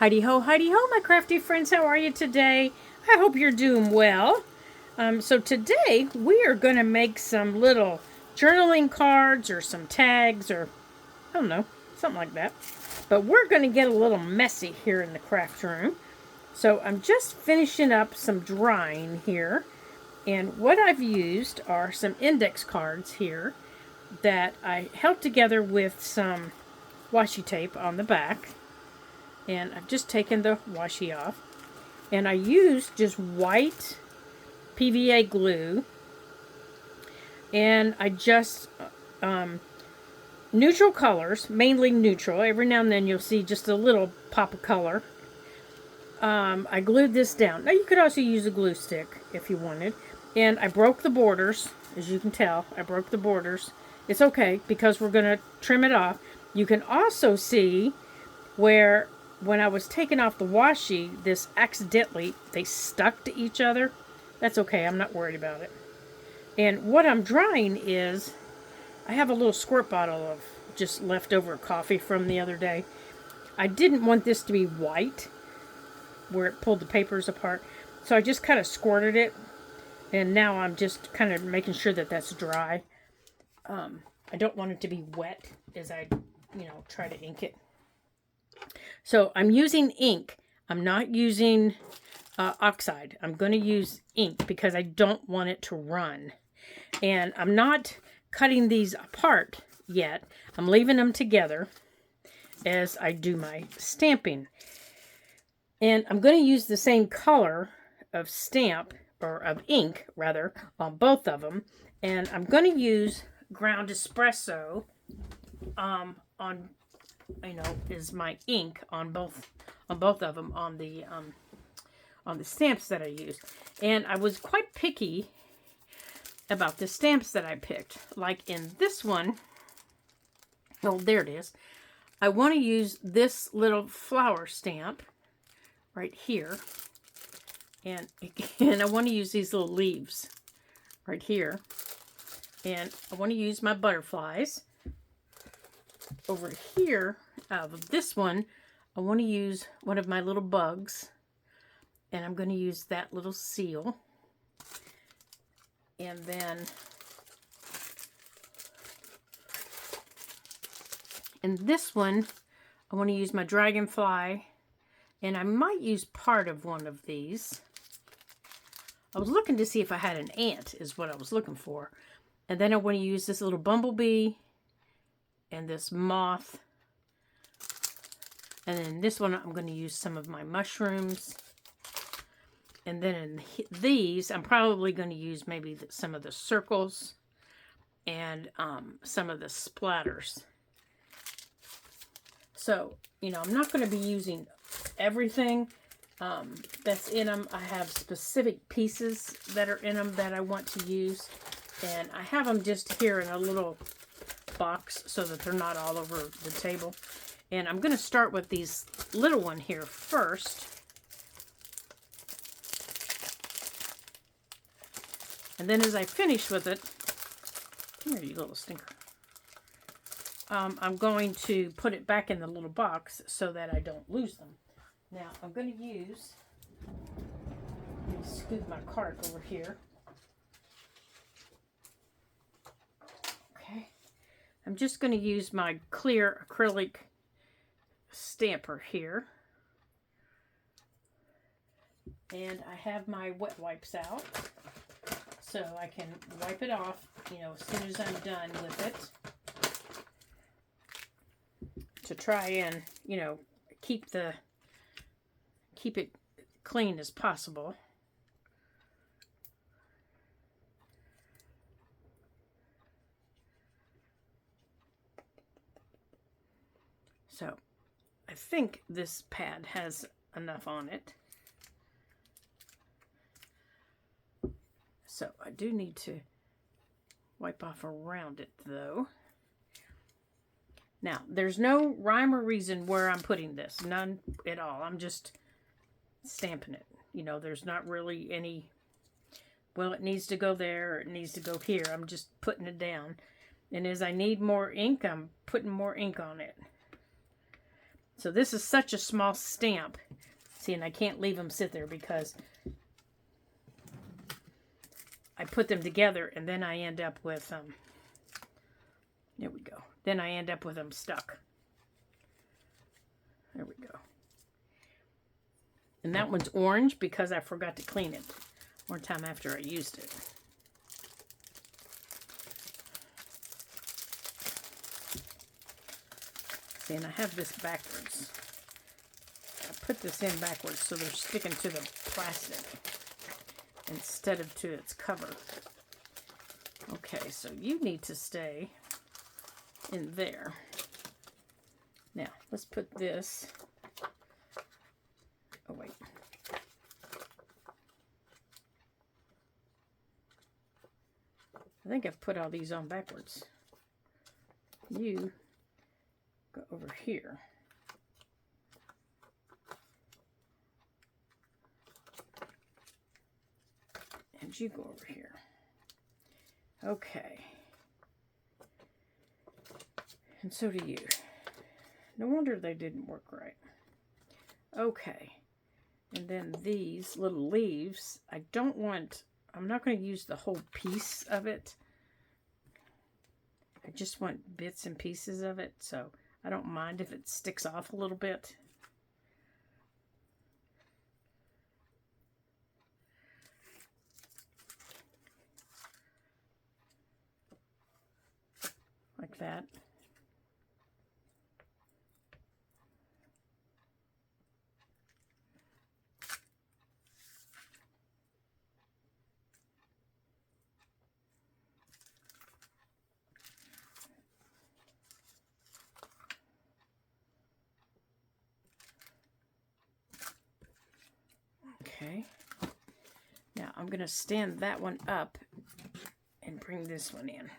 Heidi ho, my crafty friends. How are you today? I hope you're doing well. So today we are going to make some little journaling cards or some tags or I don't know, something like that. But we're going to get a little messy here in the craft room. So I'm just finishing up some drying here. And what I've used are some index cards here that I held together with some washi tape on the back. And I've just taken the washi off. And I used just white PVA glue. And I just, neutral colors, mainly neutral. Every now and then you'll see just a little pop of color. I glued this down. Now you could also use a glue stick if you wanted. And I broke the borders. As you can tell, I broke the borders. It's okay because we're going to trim it off. You can also see where when I was taking off the washi, this accidentally, they stuck to each other. That's okay. I'm not worried about it. And what I'm drying is, I have a little squirt bottle of just leftover coffee from the other day. I didn't want this to be white, where it pulled the papers apart. So I just kind of squirted it. And now I'm just kind of making sure that that's dry. I don't want it to be wet as I, try to ink it. So I'm using ink. I'm not using oxide. I'm going to use ink because I don't want it to run. And I'm not cutting these apart yet. I'm leaving them together as I do my stamping. And I'm going to use the same color of stamp, or of ink, rather, on both of them. And I'm going to use ground espresso is my ink on both of them on the stamps that I use. And I was quite picky about the stamps that I picked. Like in this one, oh, there it is. I want to use this little flower stamp right here. And I want to use these little leaves right here. And I want to use my butterflies. Over here, out of this one, I want to use one of my little bugs. And I'm going to use that little seal. And then, in this one, I want to use my dragonfly. And I might use part of one of these. I was looking to see if I had an ant, is what I was looking for. And then I want to use this little bumblebee and this moth. And then this one, I'm going to use some of my mushrooms. And then in these, I'm probably going to use maybe some of the circles and some of the splatters. So, I'm not going to be using everything that's in them. I have specific pieces that are in them that I want to use. And I have them just here in a little box so that they're not all over the table. And I'm going to start with these little one here first. And then as I finish with it, come here, you little stinker. I'm going to put it back in the little box so that I don't lose them. Now, I'm going to use, let me scoot my cart over here. Okay. I'm just going to use my clear acrylic stamper here. And I have my wet wipes out. So I can wipe it off, as soon as I'm done with it. To try and, keep it clean as possible. So I think this pad has enough on it. So I do need to wipe off around it though. Now, there's no rhyme or reason where I'm putting this. None at all. I'm just stamping it. There's not really any, well, it needs to go there, or it needs to go here. I'm just putting it down. And as I need more ink, I'm putting more ink on it. So this is such a small stamp. See, and I can't leave them sit there because I put them together and then I end up with, there we go. Then I end up with them stuck. There we go. And that one's orange because I forgot to clean it one time after I used it. See, and I have this backwards. I put this in backwards so they're sticking to the plastic instead of to its cover. Okay, so you need to stay in there. Now, let's put this. Oh, wait. I think I've put all these on backwards. You go over here. And you go over here. Okay. And so do you. No wonder they didn't work right. Okay. And then these little leaves, I'm not going to use the whole piece of it. I just want bits and pieces of it, so I don't mind if it sticks off a little bit. Like that. Okay. Now I'm going to stand that one up and bring this one in,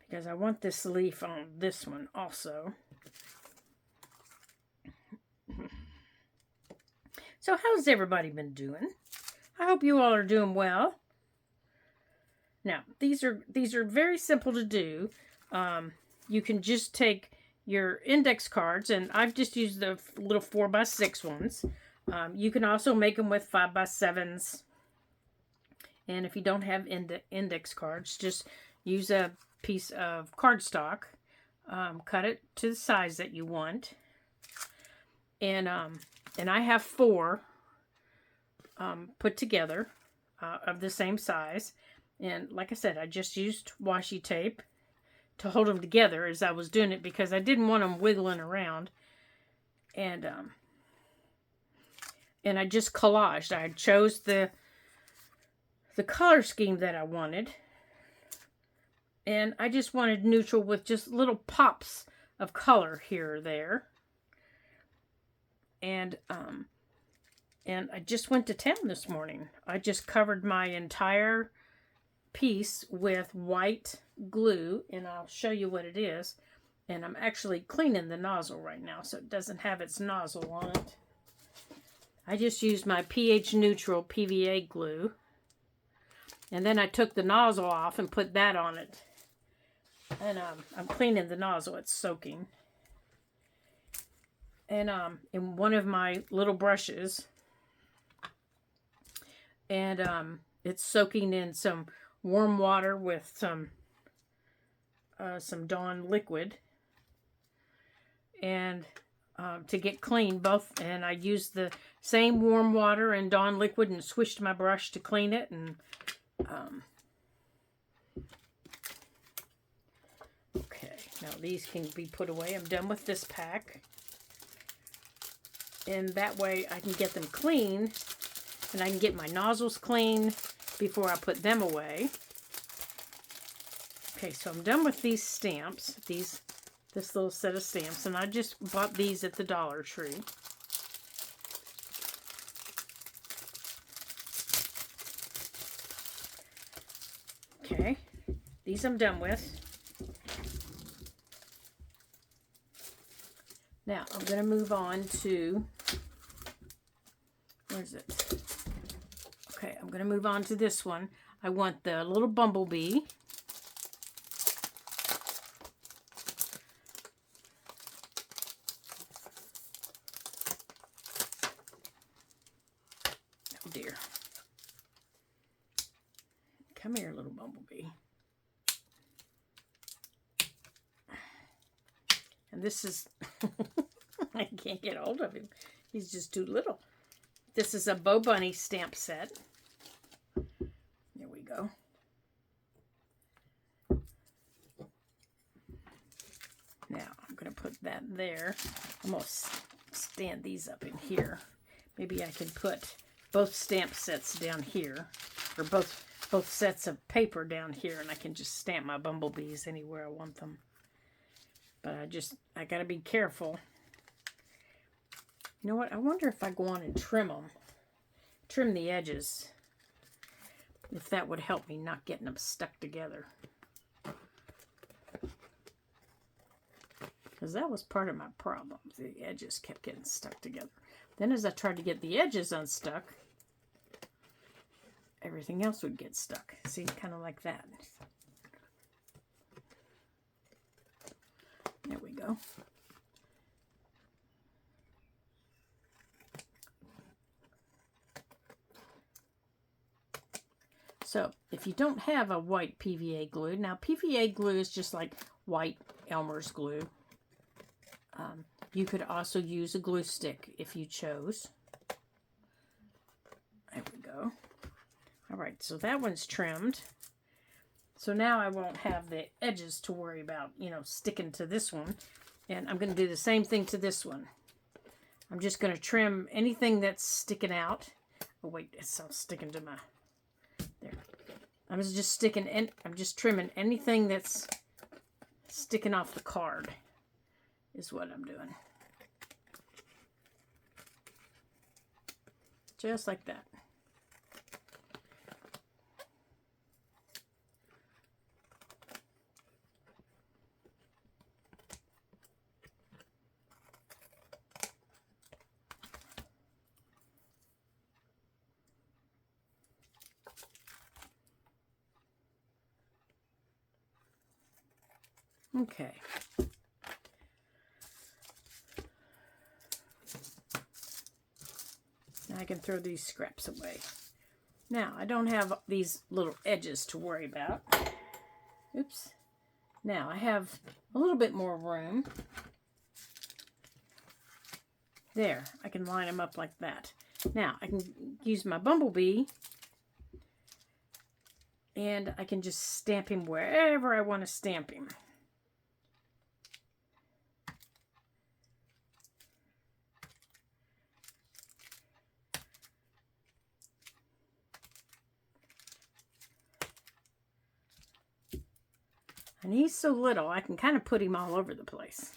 because I want this leaf on this one also. So how's everybody been doing? I hope you all are doing well. Now, these are very simple to do. You can just take your index cards, and I've just used the little 4x6 ones. You can also make them with 5x7s. And if you don't have index cards, just use a piece of cardstock. Cut it to the size that you want. And I have 4 put together of the same size. And like I said, I just used washi tape to hold them together as I was doing it, because I didn't want them wiggling around. And I just collaged. I chose the color scheme that I wanted. And I just wanted neutral with just little pops of color here or there. And I just went to town this morning. I just covered my entire piece with white glue, and I'll show you what it is. And I'm actually cleaning the nozzle right now, so it doesn't have its nozzle on it. I just used my pH neutral PVA glue, and then I took the nozzle off and put that on it. And I'm cleaning the nozzle, it's soaking. And in one of my little brushes, and it's soaking in some warm water with some Dawn liquid, and to get clean both. And I used the same warm water and Dawn liquid and swished my brush to clean it. And okay, now these can be put away. I'm done with this pack, and that way I can get them clean, and I can get my nozzles clean before I put them away. Okay, so I'm done with these stamps, this little set of stamps, and I just bought these at the Dollar Tree. Okay, these I'm done with. Now I'm going to move on to, where is it? Okay, I'm going to move on to this one. I want the little bumblebee. dear. Come here, little bumblebee. And this is, I can't get hold of him. He's just too little. This is a Bo Bunny stamp set. There we go. Now, I'm going to put that there. I'm going to stand these up in here. Maybe I can put both stamp sets down here, or both sets of paper down here, and I can just stamp my bumblebees anywhere I want them. But I got to be careful. You know what? I wonder if I go on and trim them. Trim the edges. If that would help me not getting them stuck together. Because that was part of my problem. The edges kept getting stuck together. Then as I tried to get the edges unstuck, everything else would get stuck. See, kind of like that. There we go. So, if you don't have a white PVA glue, now PVA glue is just like white Elmer's glue. You could also use a glue stick if you chose. There we go. All right, so that one's trimmed. So now I won't have the edges to worry about, you know, sticking to this one. And I'm going to do the same thing to this one. I'm just going to trim anything that's sticking out. Oh, wait, it's all sticking to my... There. I'm just trimming anything that's sticking off the card is what I'm doing. Just like that. Okay. Now I can throw these scraps away. Now, I don't have these little edges to worry about. Oops. Now, I have a little bit more room. There, I can line them up like that. Now, I can use my bumblebee and I can just stamp him wherever I want to stamp him. And he's so little, I can kind of put him all over the place.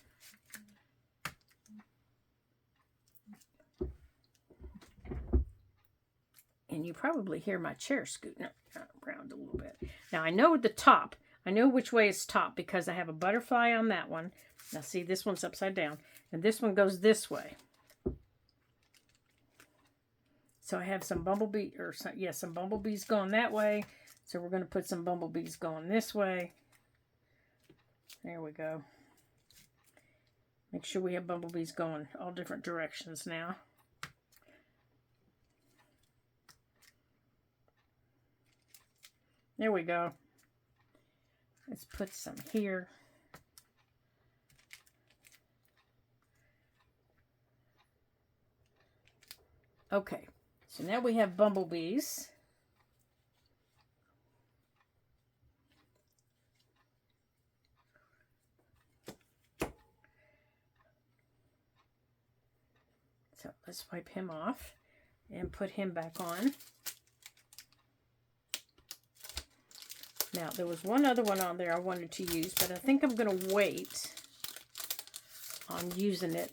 And you probably hear my chair scooting around a little bit. Now, I know the top. I know which way is top because I have a butterfly on that one. Now, see, this one's upside down. And this one goes this way. So I have some bumblebee, or some bumblebees going that way. So we're going to put some bumblebees going this way. There we go. Make sure we have bumblebees going all different directions now. There we go. Let's put some here. Okay, so now we have bumblebees. So let's wipe him off and put him back on. Now, there was one other one on there I wanted to use, but I think I'm going to wait on using it.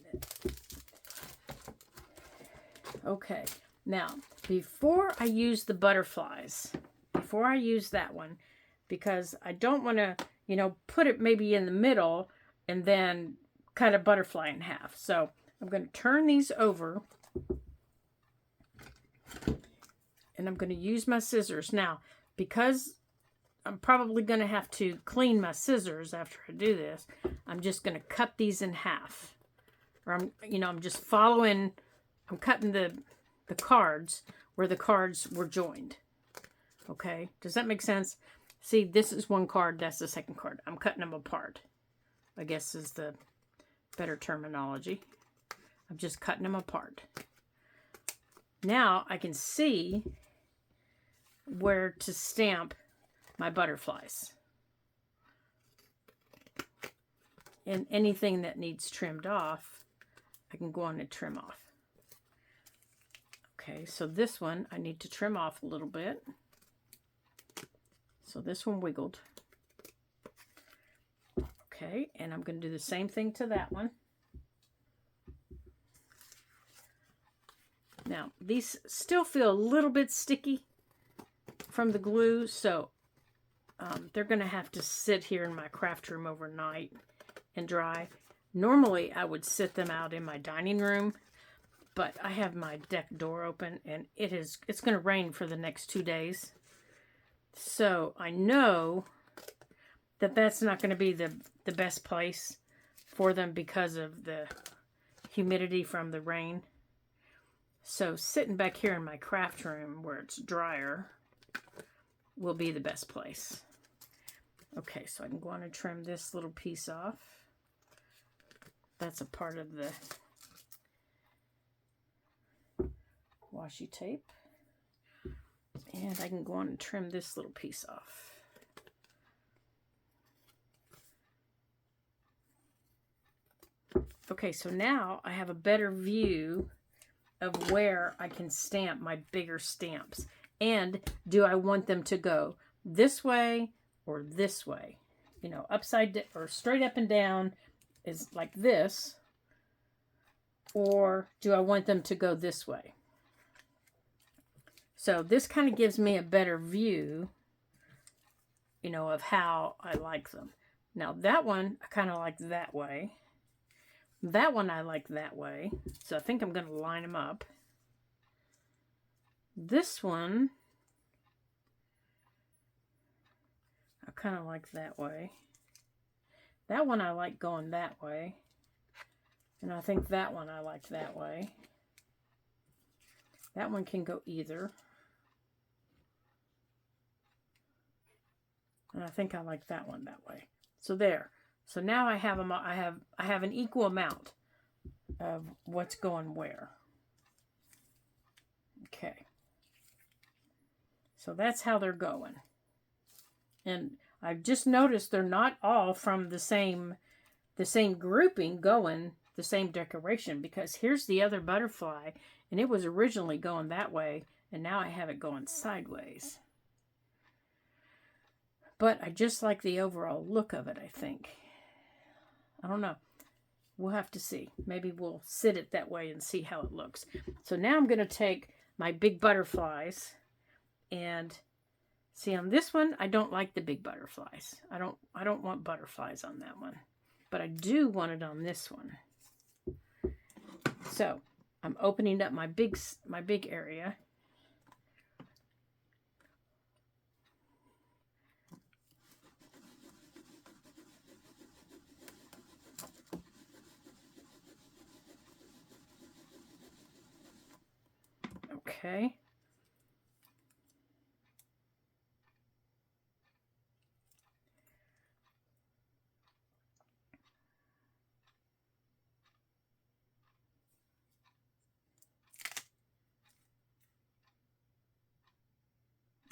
Okay, now, before I use the butterflies, before I use that one, because I don't want to, you know, put it maybe in the middle and then cut a butterfly in half. So I'm going to turn these over and I'm going to use my scissors. Now, because I'm probably going to have to clean my scissors after I do this, I'm just going to cut these in half. Or I'm just following, I'm cutting the the cards where the cards were joined. Okay, does that make sense? See, this is one card, that's the second card. I'm cutting them apart, I guess is the better terminology. I'm just cutting them apart. Now I can see where to stamp my butterflies. And anything that needs trimmed off, I can go on and trim off. Okay, so this one I need to trim off a little bit. So this one wiggled. Okay, and I'm going to do the same thing to that one. Now, these still feel a little bit sticky from the glue, so they're going to have to sit here in my craft room overnight and dry. Normally, I would sit them out in my dining room, but I have my deck door open, and it's going to rain for the next 2 days. So I know that that's not going to be the best place for them because of the humidity from the rain. So sitting back here in my craft room where it's drier will be the best place. Okay, so I can go on and trim this little piece off. That's a part of the washi tape. And I can go on and trim this little piece off. Okay, so now I have a better view of where I can stamp my bigger stamps. And do I want them to go this way or this way? You know, upside down or straight up and down is like this. Or do I want them to go this way? So this kind of gives me a better view, you know, of how I like them. Now that one, I kind of like that way. That one I like that way. So I think I'm going to line them up. This one, I kind of like that way. That one I like going that way. And I think that one I like that way. That one can go either. And I think I like that one that way. So there. So now I have them. I have an equal amount of what's going where. Okay. So that's how they're going. And I've just noticed they're not all from the same grouping going the same decoration, because here's the other butterfly and it was originally going that way and now I have it going sideways. But I just like the overall look of it, I think. I don't know. We'll have to see. Maybe we'll sit it that way and see how it looks. So now I'm going to take my big butterflies and see on this one, I don't like the big butterflies. I don't want butterflies on that one. But I do want it on this one. So I'm opening up my big area. Okay.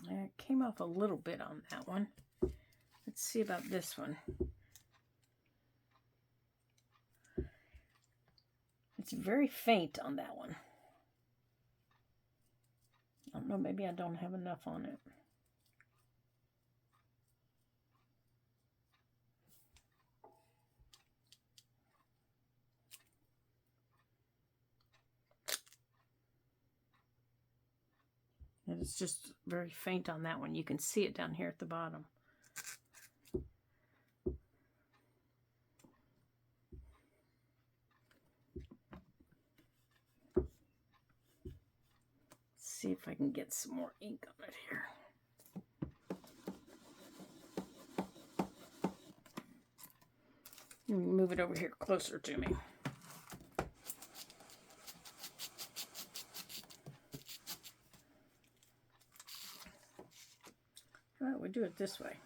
It came off a little bit on that one. Let's see about this one. It's very faint on that one. I don't know, maybe I don't have enough on it. And it's just very faint on that one. You can see it down here at the bottom. See if I can get some more ink on it here. Let me move it over here closer to me. Well, we do it this way.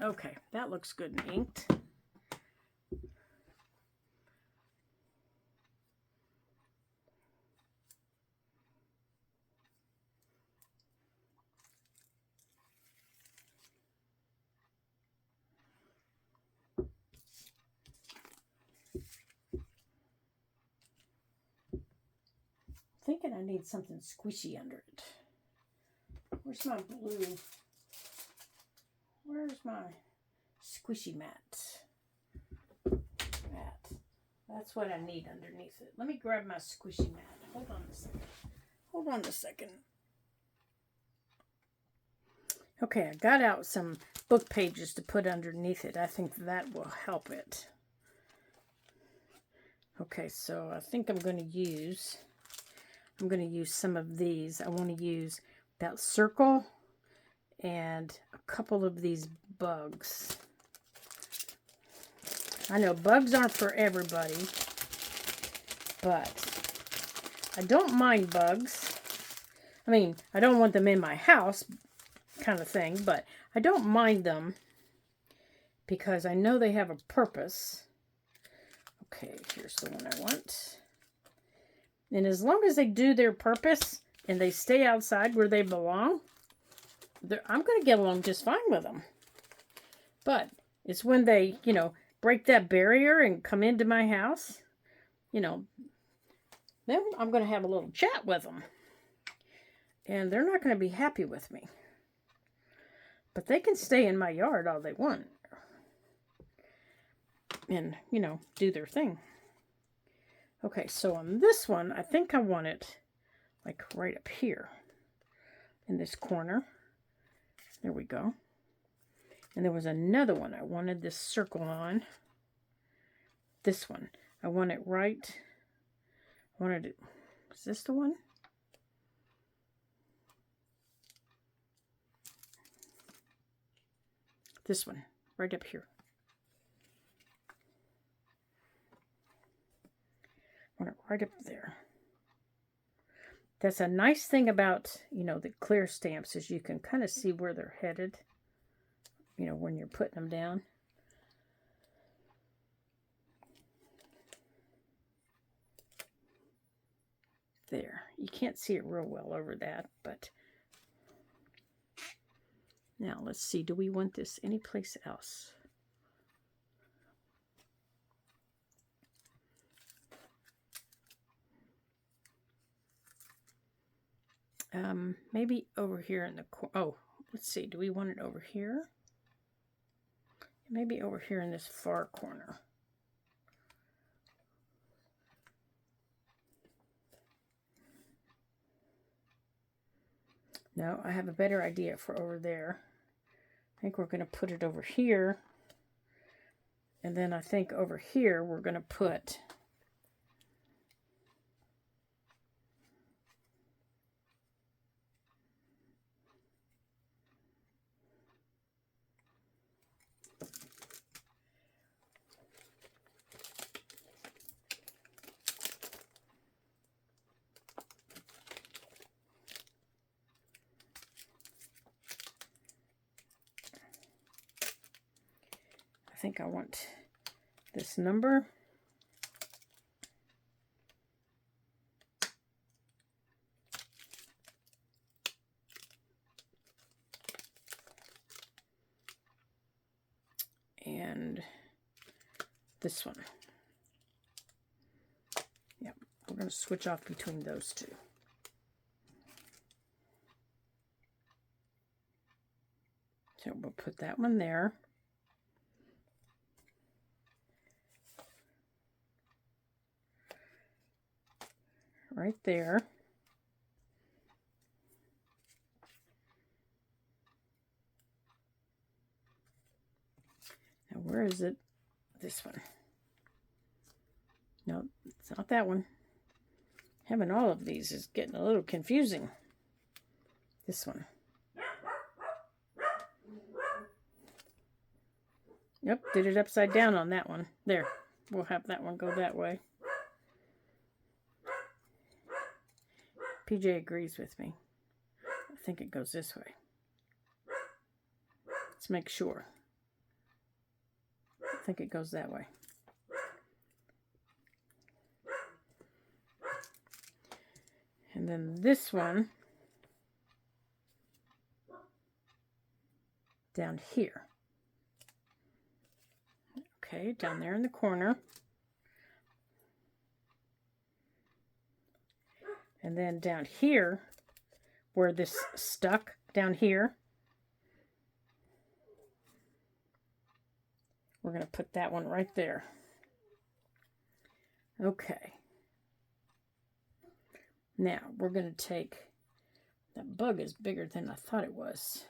Okay, that looks good and inked. Thinking I need something squishy under it. Where's my blue? Where's my squishy mat? That's what I need underneath it. Let me grab my squishy mat. Hold on a second. Hold on a second. Okay, I got out some book pages to put underneath it. I think that will help it. Okay, so I think I'm going to use some of these. I want to use that circle and a couple of these bugs. I know bugs aren't for everybody, but I don't mind bugs. I mean, I don't want them in my house kind of thing, but I don't mind them because I know they have a purpose. Okay, here's the one I want. And as long as they do their purpose and they stay outside where they belong, I'm going to get along just fine with them. But it's when they, you know, break that barrier and come into my house, you know, then I'm going to have a little chat with them. And they're not going to be happy with me. But they can stay in my yard all they want. And, you know, do their thing. Okay, so on this one, I think I want it like right up here in this corner. There we go. And there was another one I wanted this circle on. This one. I want it right. I wanted it. Is this the one? This one. Right up here. I want it right up there. That's a nice thing about, you know, the clear stamps is you can kind of see where they're headed, you know, when you're putting them down. There. You can't see it real well over that, but now let's see. Do we want this anyplace else? Maybe over here in the corner. Oh, let's see. Do we want it over here? Maybe over here in this far corner. No, I have a better idea for over there. I think we're going to put it over here. And then I think over here we're going to put I think I want this number. And this one. Yep, we're going to switch off between those two. So we'll put that one there. Right there. Now where is it? This one. No, it's not that one. Having all of these is getting a little confusing. This one. Yep, did it upside down on that one. There, we'll have that one go that way. PJ agrees with me. I think it goes this way. Let's make sure. I think it goes that way. And then this one down here. Okay, down there in the corner. And then down here, where this stuck down here, we're going to put that one right there. Okay. Now, we're going to take, that bug is bigger than I thought it was,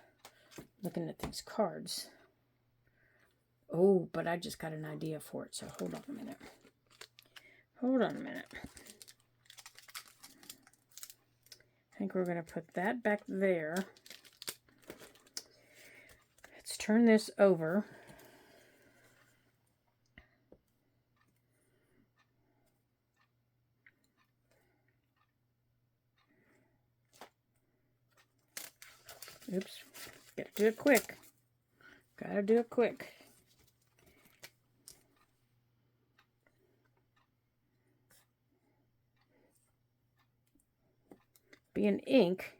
looking at these cards. Oh, but I just got an idea for it, so hold on a minute. Hold on a minute. I think we're going to put that back there. Let's turn this over. Oops, gotta do it quick. Gotta do it quick. Being ink,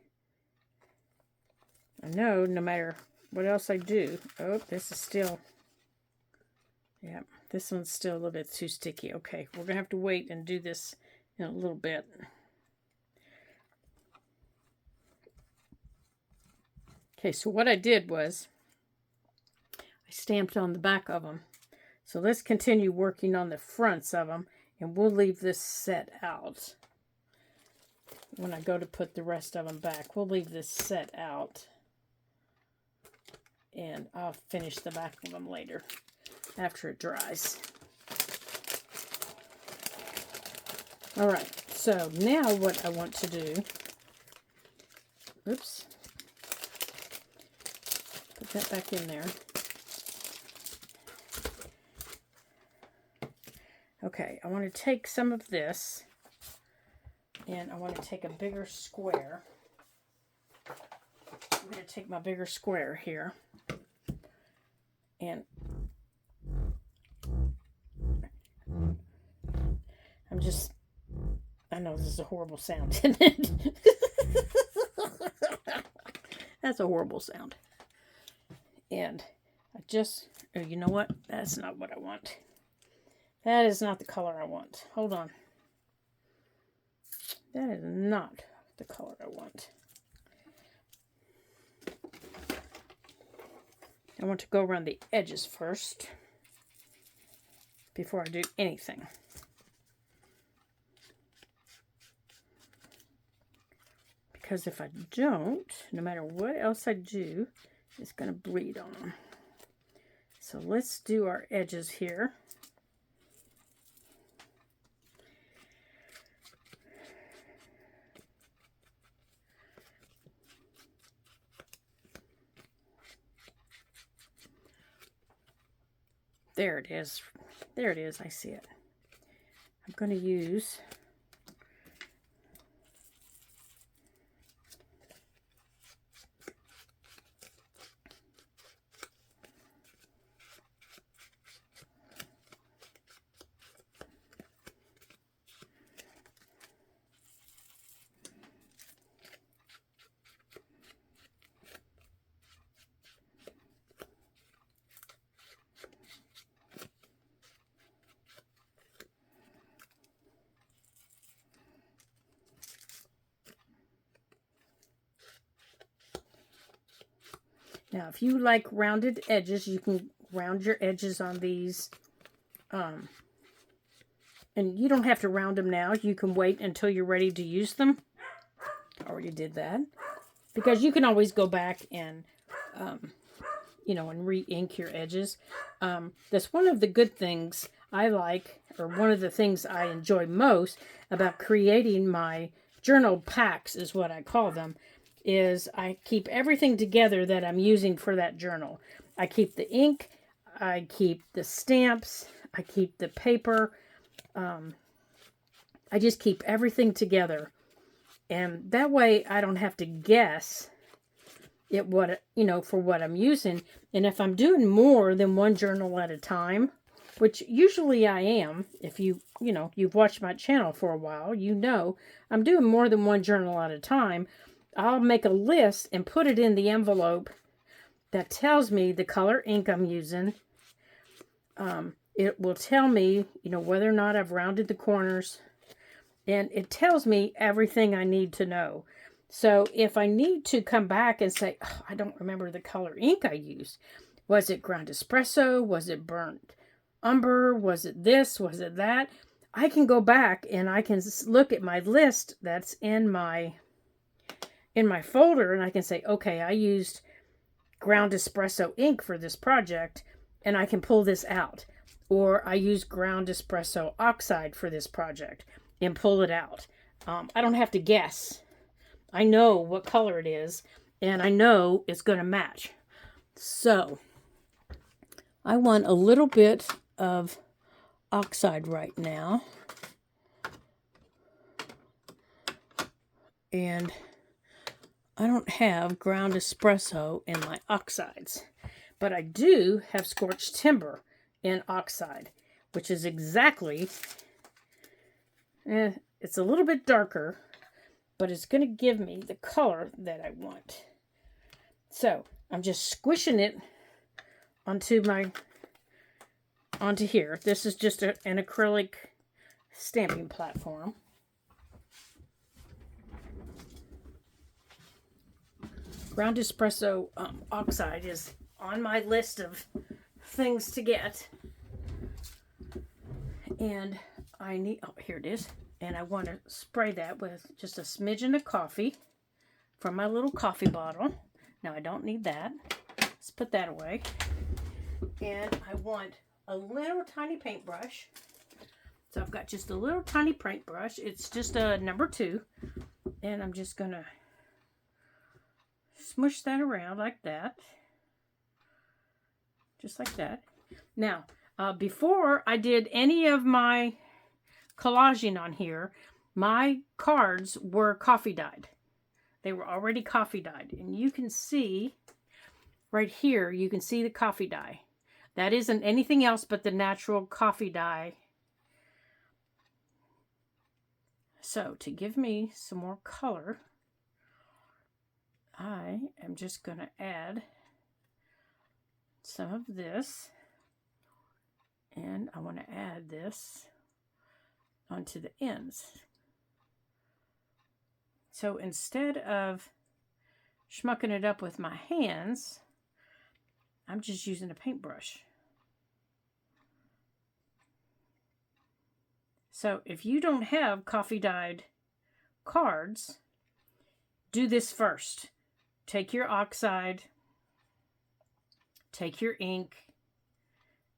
I know no matter what else I do. Oh, this is still, yeah, this one's still a little bit too sticky. Okay, we're gonna have to wait and do this in a little bit. Okay, so what I did was I stamped on the back of them. So let's continue working on the fronts of them, and we'll leave this set out. When I go to put the rest of them back, we'll leave this set out. And I'll finish the back of them later after it dries. All right, so now what I want to do, oops. Put that back in there. Okay, I want to take some of this, and I want to take a bigger square. I'm going to take my bigger square here, and I know this is a horrible sound, isn't it? That's a horrible sound. And oh, you know what? That's not what I want. That is not the color I want. Hold on. That is not the color I want. I want to go around the edges first before I do anything. Because if I don't, no matter what else I do, it's going to bleed on them. So let's do our edges here. There it is. There it is. I see it. I'm going to use now, if you like rounded edges, you can round your edges on these. And you don't have to round them now. You can wait until you're ready to use them. I already did that. Because you can always go back and, and re-ink your edges. That's one of the good things I like, or one of the things I enjoy most about creating my journal packs, is what I call them, is I keep everything together that I'm using for that journal. I keep the ink, I keep the stamps. I keep the paper. I just keep everything together. And that way I don't have to guess for what I'm using. And if I'm doing more than one journal at a time, which usually I am, if you've watched my channel for a while, I'm doing more than one journal at a time, I'll make a list and put it in the envelope that tells me the color ink I'm using. It will tell me, whether or not I've rounded the corners, and it tells me everything I need to know. So if I need to come back and say, oh, I don't remember the color ink I used. Was it ground espresso? Was it burnt umber? Was it this? Was it that? I can go back and I can look at my list that's in my folder, and I can say, okay, I used ground espresso ink for this project, and I can pull this out. Or I used ground espresso oxide for this project and pull it out. I don't have to guess. I know what color it is, and I know it's going to match. So I want a little bit of oxide right now. And I don't have ground espresso in my oxides, but I do have scorched timber in oxide, which is exactly, it's a little bit darker, but it's going to give me the color that I want. So I'm just squishing it onto here. This is just an acrylic stamping platform. Ground espresso oxide is on my list of things to get. And I need, here it is. And I want to spray that with just a smidgen of coffee from my little coffee bottle. Now I don't need that. Let's put that away. And I want a little tiny paintbrush. So I've got just a little tiny paintbrush. It's just a number 2. And I'm just going to smush that around like that. Just like that. Now, before I did any of my collaging on here, my cards were coffee dyed. They were already coffee dyed. And you can see right here, you can see the coffee dye. That isn't anything else but the natural coffee dye. So to give me some more color, I am just going to add some of this. And I want to add this onto the ends. So instead of schmucking it up with my hands, I'm just using a paintbrush. So if you don't have coffee dyed cards, do this first. Take your oxide, take your ink,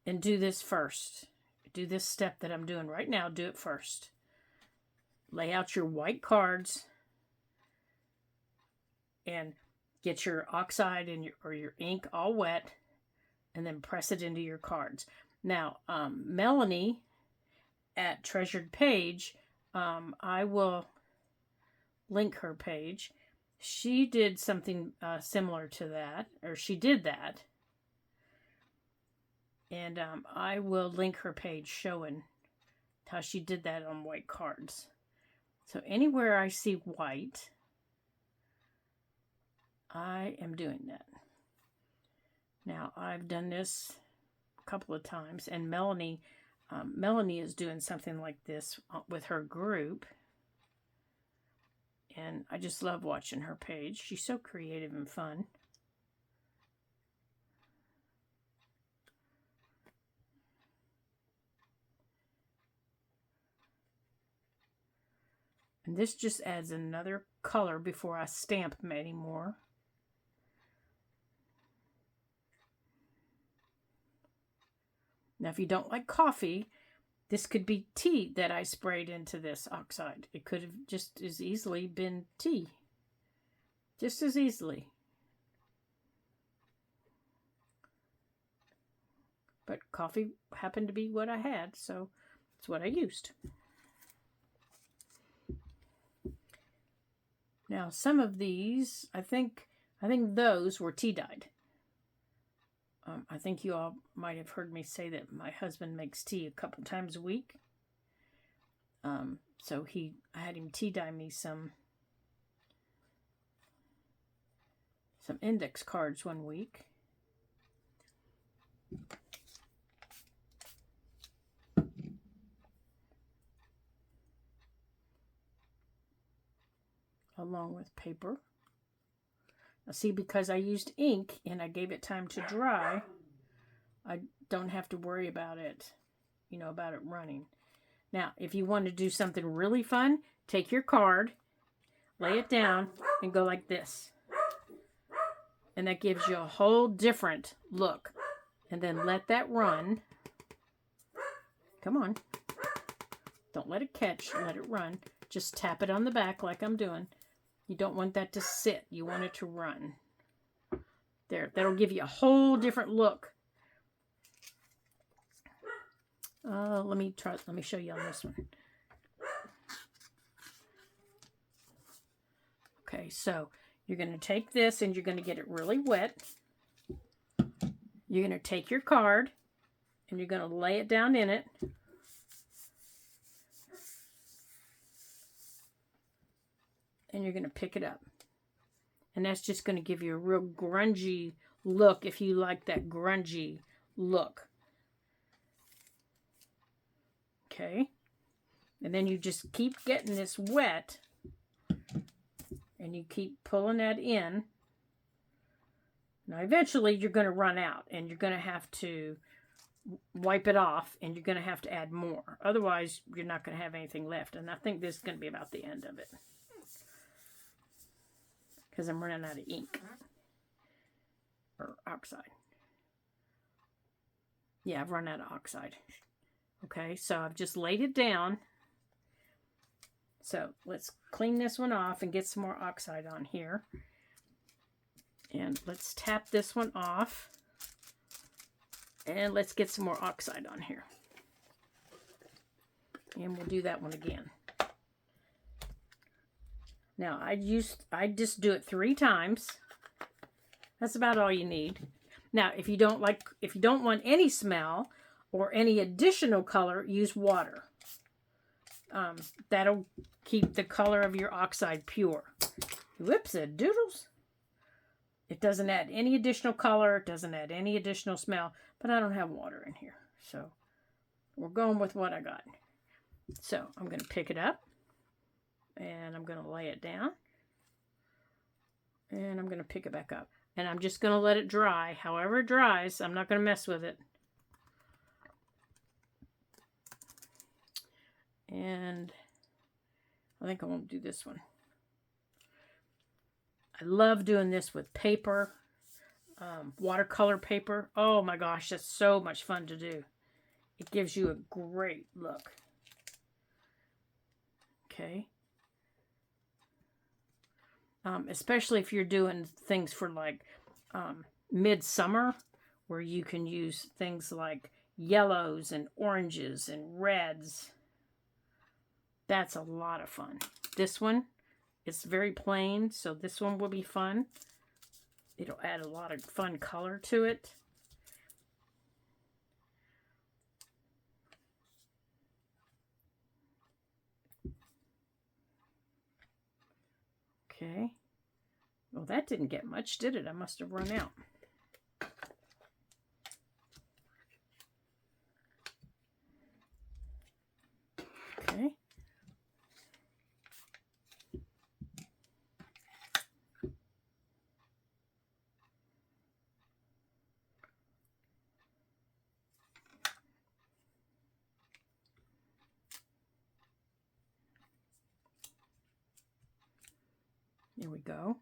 and do this first. Do this step that I'm doing right now. Do it first. Lay out your white cards and get your oxide and your ink all wet, and then press it into your cards. Now, Melanie at Treasured Page, I will link her page. She did something similar to that, or she did that. And I will link her page showing how she did that on white cards. So anywhere I see white, I am doing that. Now, I've done this a couple of times, and Melanie is doing something like this with her group. And I just love watching her page. She's so creative and fun. And this just adds another color before I stamp them anymore. Now, if you don't like coffee, this could be tea that I sprayed into this oxide. It could have just as easily been tea. Just as easily. but coffee happened to be what I had, so it's what I used. Now, some of these, I think those were tea dyed. I think you all might have heard me say that my husband makes tea a couple times a week. So I had him tea dye me some index cards one week. Along with paper. Now see, because I used ink and I gave it time to dry, I don't have to worry about it, about it running. Now, if you want to do something really fun, take your card, lay it down, and go like this. And that gives you a whole different look. And then let that run. Come on. Don't let it catch, let it run. Just tap it on the back like I'm doing. You don't want that to sit. You want it to run. There, that'll give you a whole different look. Let me show you on this one. Okay, so you're going to take this and you're going to get it really wet. You're going to take your card and you're going to lay it down in it. And you're going to pick it up. And that's just going to give you a real grungy look if you like that grungy look. Okay. And then you just keep getting this wet. And you keep pulling that in. Now eventually you're going to run out. And you're going to have to wipe it off. And you're going to have to add more. Otherwise you're not going to have anything left. And I think this is going to be about the end of it. Because I'm running out of ink. Or oxide. Yeah, I've run out of oxide. Okay, so I've just laid it down. So let's clean this one off and get some more oxide on here. And let's tap this one off. And let's get some more oxide on here. And we'll do that one again. Now, I just do it 3 times. That's about all you need. Now, if you don't want any smell or any additional color, use water. That'll keep the color of your oxide pure. Whoops-a-doodles. It doesn't add any additional color. It doesn't add any additional smell. But I don't have water in here. So, we're going with what I got. So, I'm going to pick it up. And I'm going to lay it down. And I'm going to pick it back up. And I'm just going to let it dry. However it dries, I'm not going to mess with it. And I think I won't do this one. I love doing this with paper. Watercolor paper. Oh my gosh, that's so much fun to do. It gives you a great look. Okay. Especially if you're doing things for like midsummer, where you can use things like yellows and oranges and reds. That's a lot of fun. This one, it's very plain, so this one will be fun. It'll add a lot of fun color to it. Okay. Well, that didn't get much, did it? I must have run out. Okay. There we go.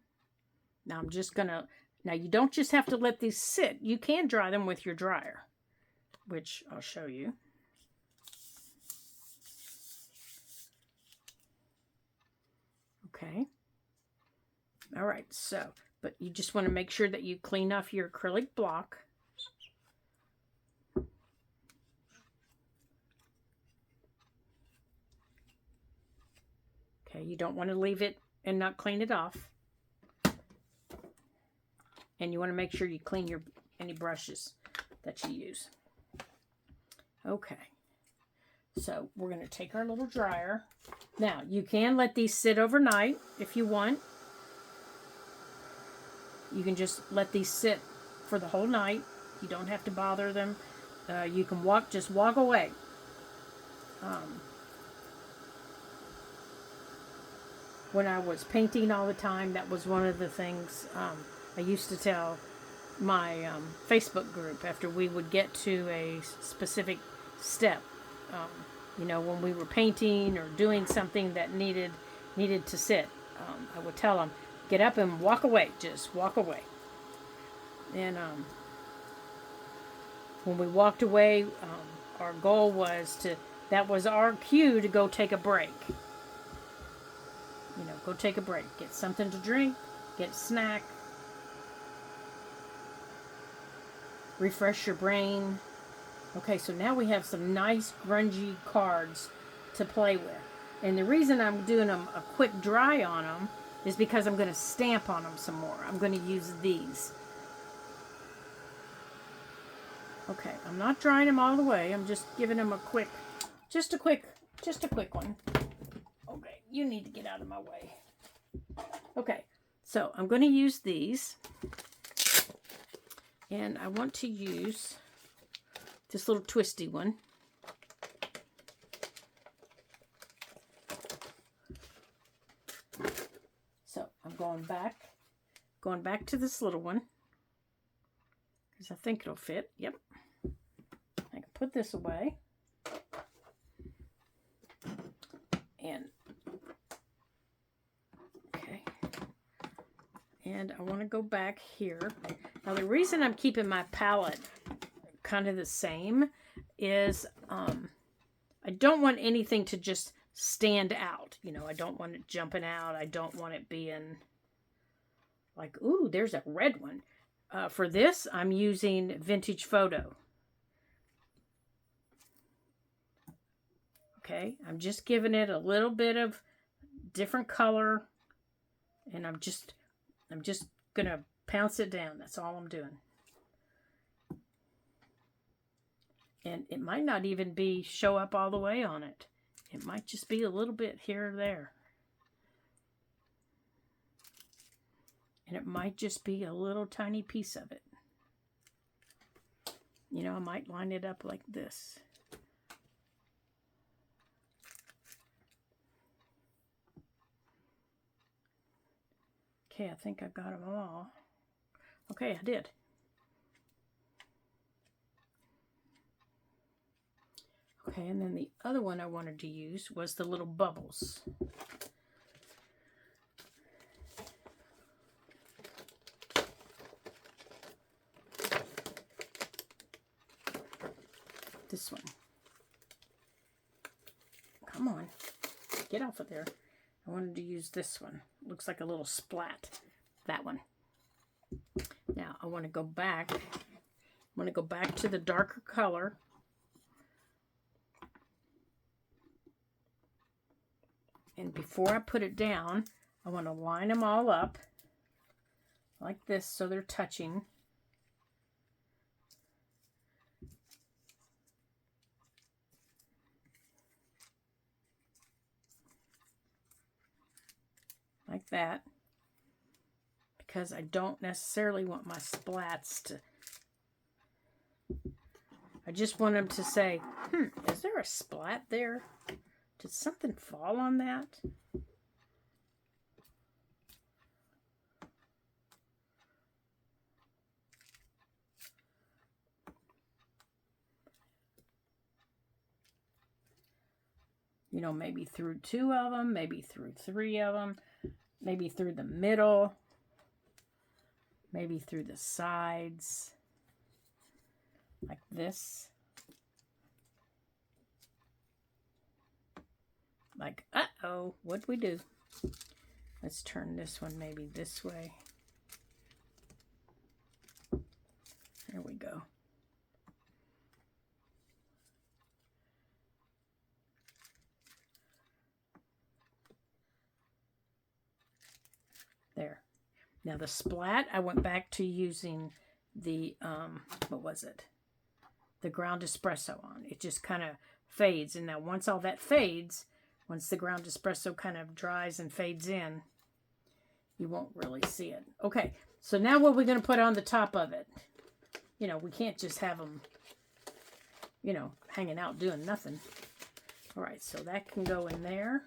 Now I'm just gonna, now you don't just have to let these sit. You can dry them with your dryer, which I'll show you. Okay. All right, so, but you just want to make sure that you clean off your acrylic block. Okay, you don't want to leave it and not clean it off. And you want to make sure you clean any brushes that you use. Okay, so we're going to take our little dryer. Now, you can let these sit overnight if you want. You can just let these sit for the whole night. You don't have to bother them. You can just walk away. When I was painting all the time, that was one of the things I used to tell my Facebook group after we would get to a specific step. You know, when we were painting or doing something that needed to sit, I would tell them, get up and walk away. Just walk away. And when we walked away, our goal was that was our cue to go take a break. You know, go take a break. Get something to drink, get a snack, refresh your brain. Okay, so now we have some nice grungy cards to play with. And the reason I'm doing them a quick dry on them is because I'm going to stamp on them some more. I'm going to use these. Okay, I'm not drying them all the way. I'm just giving them just a quick one. Okay, you need to get out of my way. Okay, so I'm going to use these. And I want to use this little twisty one. So I'm going back to this little one. Because I think it'll fit. Yep. I can put this away. And and I want to go back here. Now the reason I'm keeping my palette kind of the same is I don't want anything to just stand out. You know, I don't want it jumping out. I don't want it being like, ooh, there's a red one. For this, I'm using Vintage Photo. Okay, I'm just giving it a little bit of different color, and I'm just gonna pounce it down. That's all I'm doing. And it might not even show up all the way on it. It might just be a little bit here or there. And it might just be a little tiny piece of it. You know, I might line it up like this. Okay, I think I got them all. Okay, I did. Okay, and then the other one I wanted to use was the little bubbles. This one. Come on, get off of there. I wanted to use this one. Looks like a little splat. That one. Now I want to go back. I want to go back to the darker color. And before I put it down, I want to line them all up like this so they're touching. Like that. Because I don't necessarily want my splats to... I just want them to say, is there a splat there? Did something fall on that? You know, maybe through 2 of them, maybe through 3 of them, maybe through the middle, maybe through the sides, like this. Like, uh-oh, what'd we do? Let's turn this one maybe this way. There we go. Now the splat, I went back to using the, what was it? The ground espresso on. It just kind of fades. And now once all that fades, once the ground espresso kind of dries and fades in, you won't really see it. Okay, so now what are we going to put on the top of it? You know, we can't just have them, you know, hanging out doing nothing. All right, so that can go in there.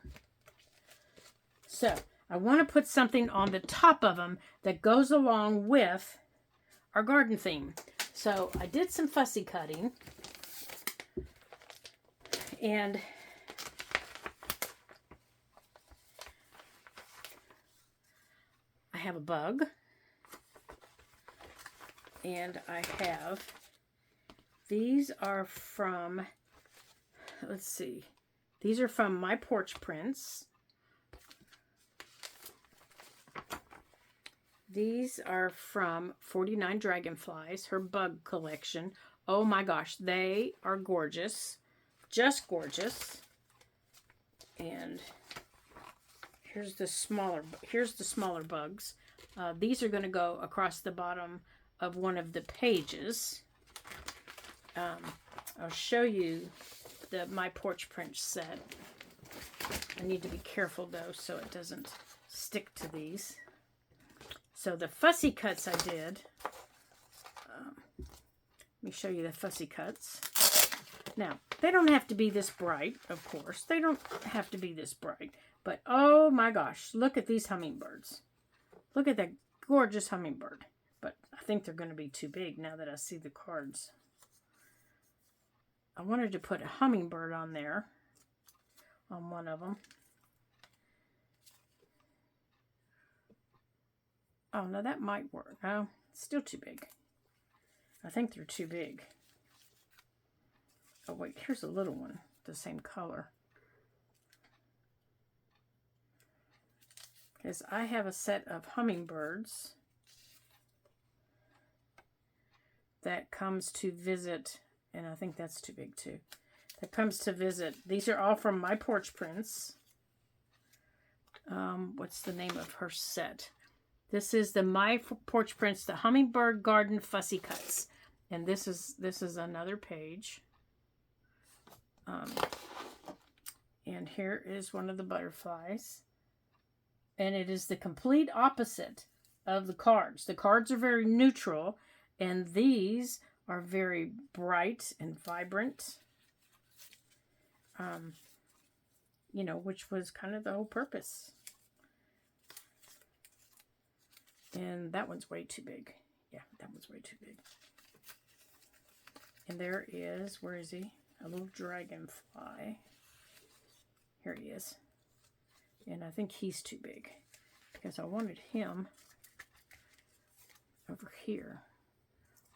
So I want to put something on the top of them that goes along with our garden theme. So I did some fussy cutting, and I have a bug, and I have, these are from, let's see, these are from My Porch Prints. These are from 49 Dragonflies, her bug collection. Oh my gosh, they are gorgeous. Just gorgeous. And here's the smaller bugs. These are going to go across the bottom of one of the pages. I'll show you the My Porch Print set. I need to be careful though so it doesn't stick to these. So the fussy cuts I did, let me show you the fussy cuts. Now, they don't have to be this bright, of course. They don't have to be this bright. But oh my gosh, look at these hummingbirds. Look at that gorgeous hummingbird. But I think they're going to be too big now that I see the cards. I wanted to put a hummingbird on there, on one of them. Oh, no, that might work. No, it's still too big. I think they're too big. Oh, wait, here's a little one, the same color. Because I have a set of hummingbirds that comes to visit, and I think that's too big too. That comes to visit. These are all from My Porch Prints. What's the name of her set? This is the My Porch Prints, the Hummingbird Garden Fussy Cuts. And this is another page. And here is one of the butterflies. And it is the complete opposite of the cards. The cards are very neutral, and these are very bright and vibrant. You know, which was kind of the whole purpose. And that one's way too big. Yeah, that one's way too big. And there is, where is he? A little dragonfly. Here he is. And I think he's too big because I wanted him over here.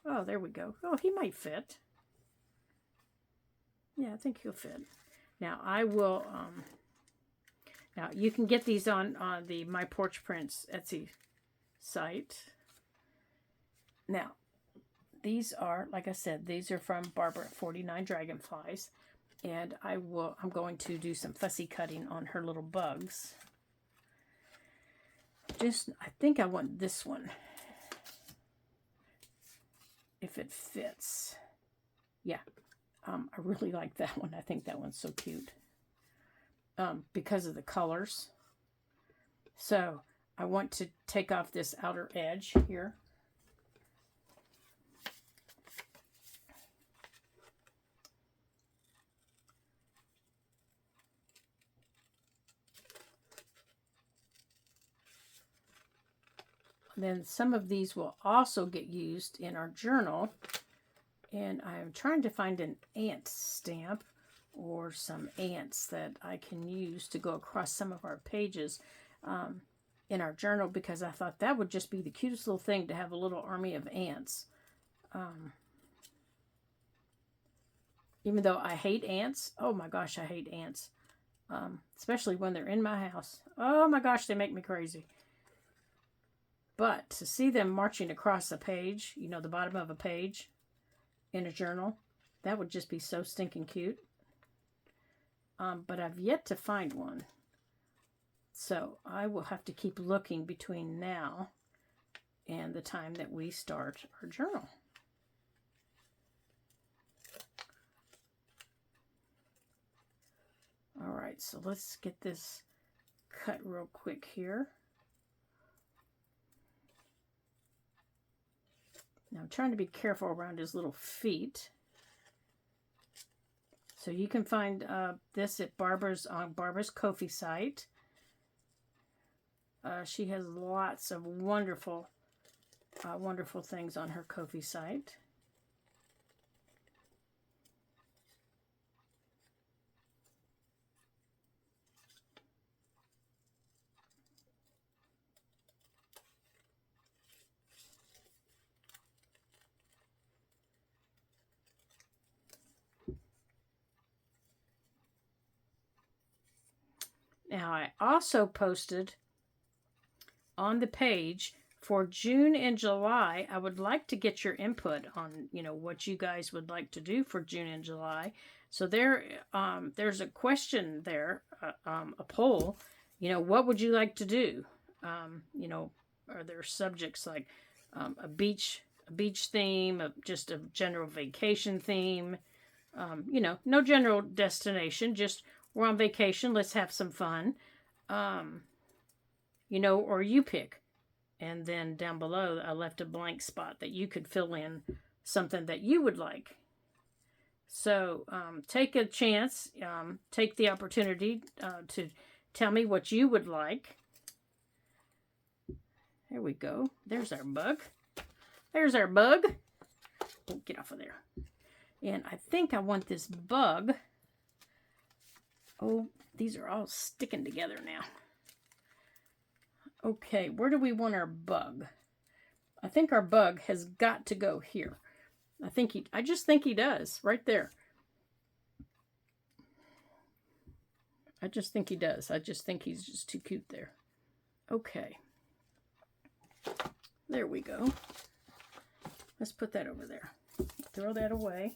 Oh, there we go. Oh, he might fit. Yeah, I think he'll fit. Now, I will, now you can get these on the My Porch Prints Etsy site. Now, these are, like I said, these are from Barbara at 49 Dragonflies. And I'm going to do some fussy cutting on her little bugs. I think I want this one. If it fits. Yeah. I really like that one. I think that one's so cute. Because of the colors. So, I want to take off this outer edge here. Then some of these will also get used in our journal. And I'm trying to find an ant stamp or some ants that I can use to go across some of our pages in our journal, because I thought that would just be the cutest little thing to have a little army of ants. Even though I hate ants. Oh my gosh, I hate ants. Especially when they're in my house. Oh my gosh, they make me crazy. But to see them marching across a page, you know, the bottom of a page in a journal, that would just be so stinking cute. But I've yet to find one. So I will have to keep looking between now and the time that we start our journal. All right, so let's get this cut real quick here. Now I'm trying to be careful around his little feet. So you can find this at Barbara's Kofi site. She has lots of wonderful, wonderful things on her Kofi site. Now, I also posted on the page for June and July. I would like to get your input on, what you guys would like to do for June and July. So there's a question there, a poll. What would you like to do? Are there subjects like a beach theme, just a general vacation theme? No general destination, just we're on vacation, let's have some fun. Or you pick. And then down below, I left a blank spot that you could fill in something that you would like. So take a chance, take the opportunity to tell me what you would like. There we go. There's our bug. There's our bug. Oh, get off of there. And I think I want this bug. Oh, these are all sticking together now. Okay, where do we want our bug? I think our bug has got to go here. I just think he does, right there. I just think he does. I just think he's just too cute there. Okay. There we go. Let's put that over there. Throw that away.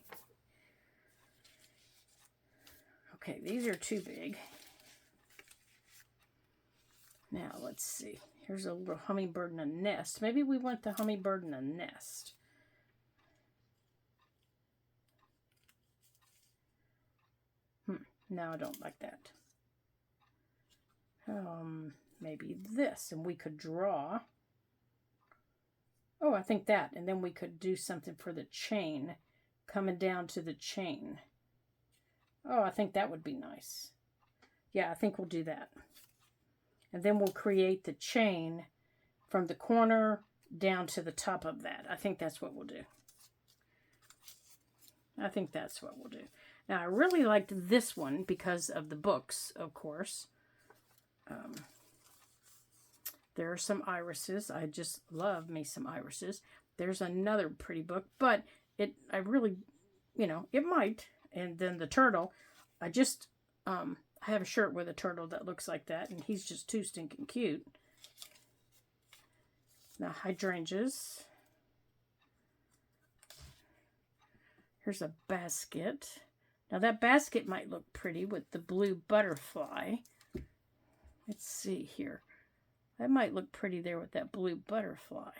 Okay, these are too big. Now, let's see. Here's a little hummingbird in a nest. Maybe we want the hummingbird in a nest. No, I don't like that. Maybe this, and we could draw. Oh, I think that, and then we could do something for the chain, coming down to the chain. Oh, I think that would be nice. Yeah, I think we'll do that. And then we'll create the chain from the corner down to the top of that. I think that's what we'll do. I think that's what we'll do. Now, I really liked this one because of the books, of course. There are some irises. I just love me some irises. There's another pretty book, but I really, it might. And then the turtle, I have a shirt with a turtle that looks like that, and he's just too stinking cute. Now, hydrangeas. Here's a basket. Now, that basket might look pretty with the blue butterfly. Let's see here. That might look pretty there with that blue butterfly.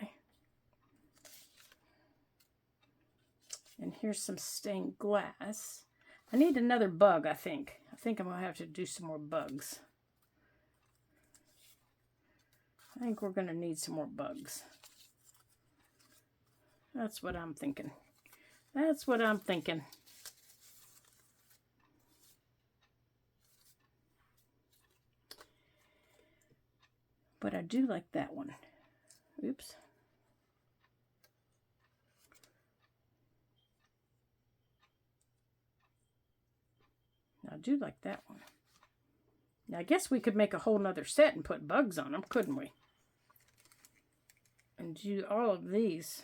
And here's some stained glass. I need another bug, I think. I think I'm going to have to do some more bugs. I think we're going to need some more bugs. That's what I'm thinking. That's what I'm thinking. But I do like that one. Oops. I do like that one. Now, I guess we could make a whole nother set and put bugs on them, couldn't we? And do all of these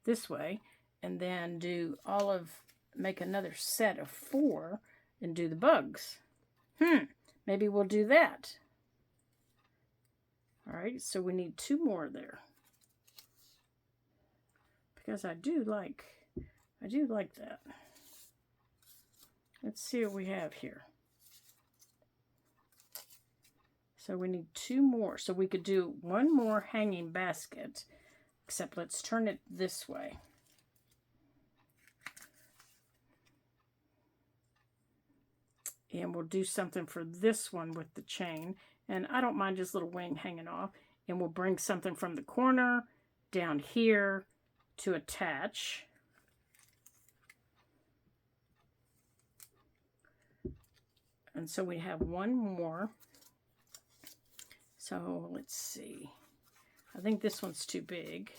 this way, and then make another set of 4 and do the bugs. Maybe we'll do that. All right, so we need 2 more there. Because I do like that. Let's see what we have here. So we need 2 more. So we could do 1 more hanging basket. Except let's turn it this way. And we'll do something for this one with the chain. And I don't mind this little wing hanging off. And we'll bring something from the corner down here to attach. And so we have one more. So let's see. I think this one's too big.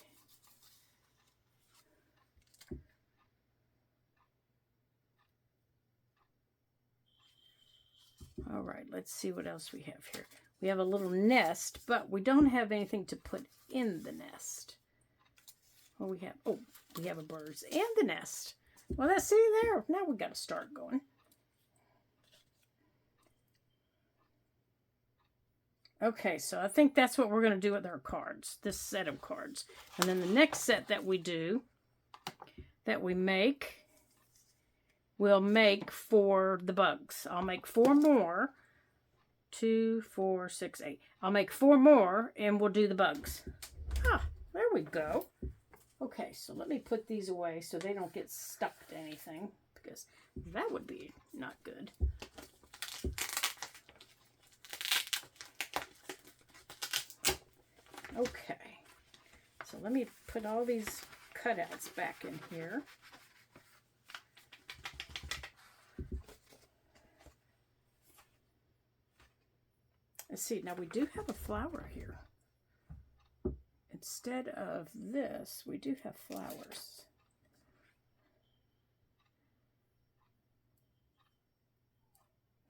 All right, let's see what else we have here. We have a little nest, but we don't have anything to put in the nest. Well, we have a bird's and the nest. Well, let's see there. Now we got to start going. Okay, so I think that's what we're going to do with our cards, this set of cards. And then the next set that we do, that we make, we'll make for the bugs. I'll make 4 more. 2, 4, 6, 8. I'll make 4 more and we'll do the bugs. Ah, there we go. Okay, so let me put these away so they don't get stuck to anything, because that would be not good. Okay, so let me put all these cutouts back in here. Let's see, now we do have a flower here. Instead of this, we do have flowers.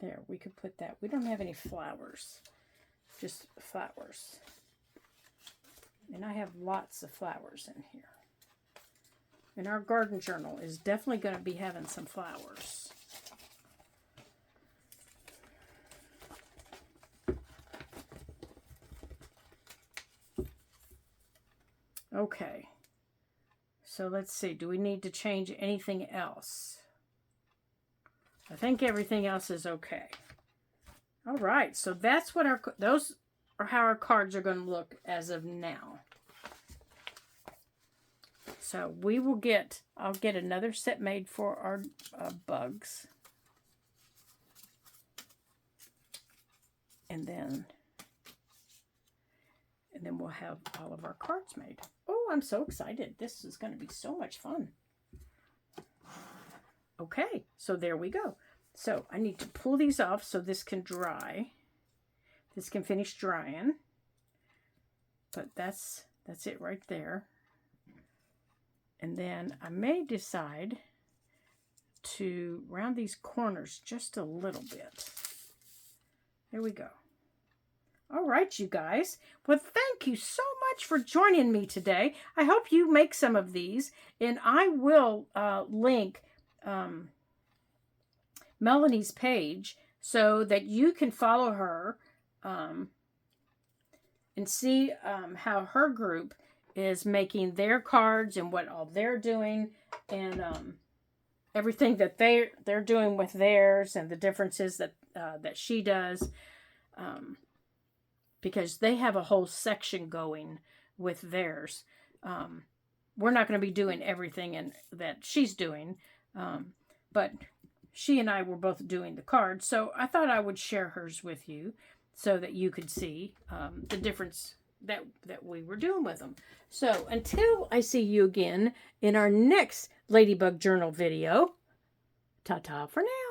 There, we could put that. We don't have any flowers, just flowers. And I have lots of flowers in here. And our garden journal is definitely going to be having some flowers. Okay. So let's see. Do we need to change anything else? I think everything else is okay. All right. So that's what those are how our cards are going to look as of now. So we will I'll get another set made for our bugs. And then we'll have all of our cards made. Oh, I'm so excited. This is going to be so much fun. Okay, so there we go. So I need to pull these off so this can dry. This can finish drying. But that's it right there. And then I may decide to round these corners just a little bit. There we go. All right, you guys. Well, thank you so much for joining me today. I hope you make some of these. And I will link Melanie's page so that you can follow her and see how her group is making their cards and what all they're doing, and everything that they're doing with theirs, and the differences that she does, because they have a whole section going with theirs. We're not going to be doing everything that she's doing, but she and I were both doing the cards, so I thought I would share hers with you so that you could see the difference that we were doing with them. So until I see you again in our next Ladybug Journal video, ta-ta for now.